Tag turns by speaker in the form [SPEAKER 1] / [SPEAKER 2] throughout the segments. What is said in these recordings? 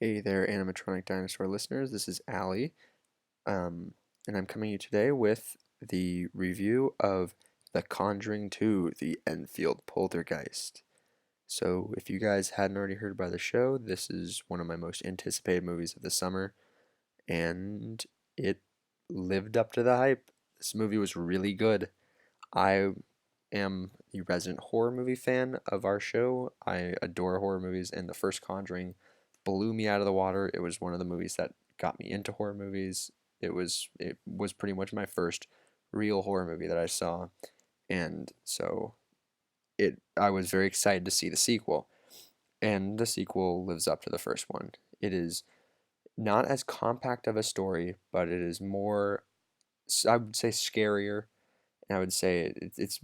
[SPEAKER 1] Hey there, animatronic dinosaur listeners. This is Allie, and I'm coming to you today with the review of The Conjuring 2, The Enfield Poltergeist. So, if you guys hadn't already heard by the show, this is one of my most anticipated movies of the summer, and it lived up to the hype. This movie was really good. I am the resident horror movie fan of our show. I adore horror movies, and the first Conjuring blew me out of the water. It was one of the movies that got me into horror movies. It was pretty much my first real horror movie that I saw, and so it I was very excited to see the sequel. And the sequel lives up to the first one. It is not as compact of a story, but it is more, I would say, scarier, and I would say it's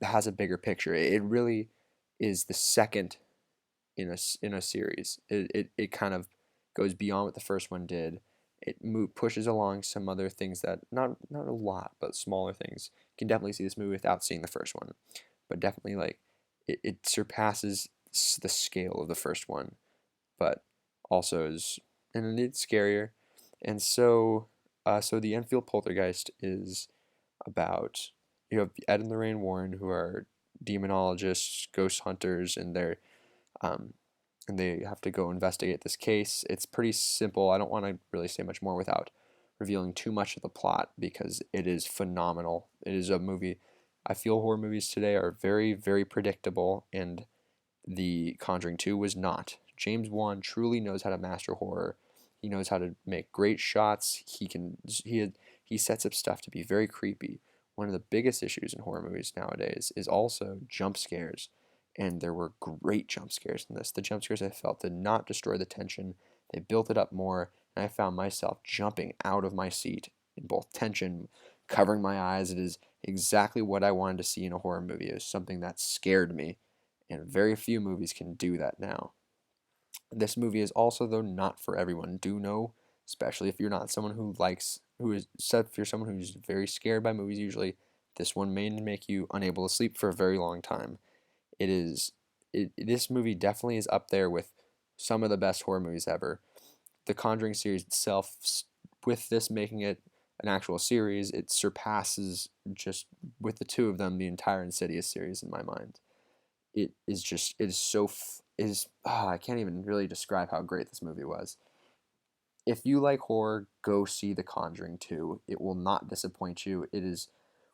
[SPEAKER 1] has a bigger picture. It really is the second in a series. It kind of goes beyond what the first one did. Pushes along some other things that not a lot, but smaller things. You can definitely see this movie without seeing the first one, but definitely like it surpasses the scale of the first one, but also is and it's scarier. And so the Enfield Poltergeist is about you have Ed and Lorraine Warren, who are demonologists, ghost hunters, um, and they have to go investigate this case. It's pretty simple. I don't want to really say much more without revealing too much of the plot because it is phenomenal. It is a movie. I feel horror movies today are very, very predictable, and The Conjuring 2 was not. James Wan truly knows how to master horror. He knows how to make great shots. He sets up stuff to be very creepy. One of the biggest issues in horror movies nowadays is also jump scares, and there were great jump scares in this. The jump scares I felt did not destroy the tension. They built it up more, and I found myself jumping out of my seat in both tension, covering my eyes. It is exactly what I wanted to see in a horror movie. It was something that scared me, and very few movies can do that now. This movie is also, though, not for everyone. Do know, especially if you're not someone if you're someone who's very scared by movies usually, this one may make you unable to sleep for a very long time. It is, this movie definitely is up there with some of the best horror movies ever. The Conjuring series itself, with this making it an actual series, it surpasses just with the two of them the entire Insidious series in my mind. It is so I can't even really describe how great this movie was. If you like horror, go see The Conjuring 2. It will not disappoint you. It is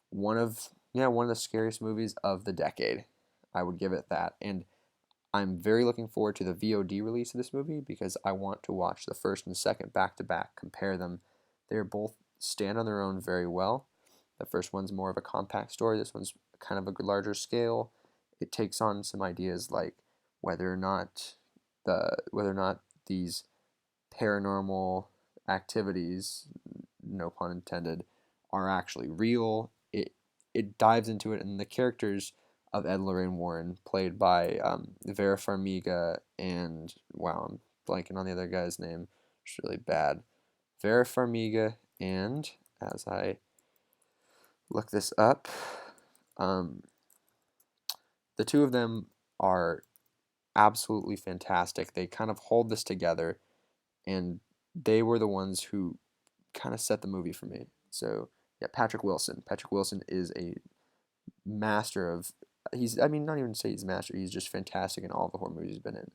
[SPEAKER 1] one of the scariest movies of the decade. I would give it that. And I'm very looking forward to the VOD release of this movie because I want to watch the first and second back to back, compare them. They're both stand on their own very well. The first one's more of a compact story. This one's kind of a larger scale. It takes on some ideas like whether or not whether or not these paranormal activities, no pun intended, are actually real. It dives into it, and the characters of Ed and Lorraine Warren, played by Vera Farmiga and wow, I'm blanking on the other guy's name. It's really bad. Vera Farmiga and as I look this up, um, the two of them are absolutely fantastic. They kind of hold this together, and they were the ones who kind of set the movie for me. So yeah, Patrick Wilson. Patrick Wilson is a master of. He's I mean not even say he's a master. He's just fantastic in all the horror movies he's been in.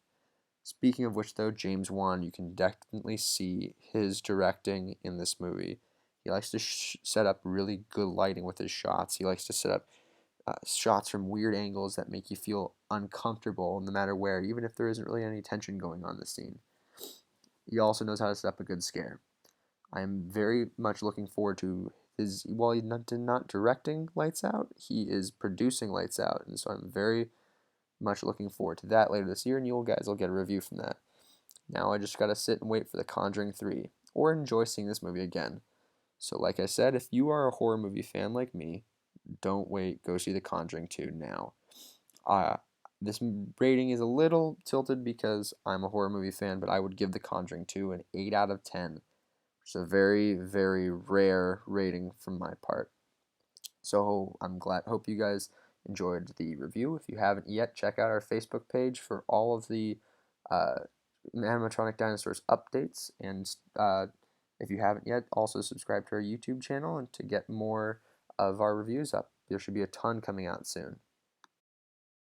[SPEAKER 1] Speaking of which, though, James Wan, you can definitely see his directing in this movie. He likes to set up really good lighting with his shots. He likes to set up shots from weird angles that make you feel uncomfortable no matter where, even if there isn't really any tension going on in the scene. He also knows how to set up a good scare. I am very much looking forward to his. While he's not directing Lights Out, he is producing Lights Out, and so I'm very much looking forward to that later this year, and you guys will get a review from that. Now I just gotta sit and wait for The Conjuring 3, or enjoy seeing this movie again. So, like I said, if you are a horror movie fan like me, don't wait. Go see The Conjuring 2 now. Uh, this rating is a little tilted because I'm a horror movie fan, but I would give The Conjuring 2 an 8 out of 10, which is a very, very rare rating from my part. So hope you guys enjoyed the review. If you haven't yet, check out our Facebook page for all of the uh, animatronic dinosaurs updates. And if you haven't yet, also subscribe to our YouTube channel and to get more of our reviews up. There should be a ton coming out soon.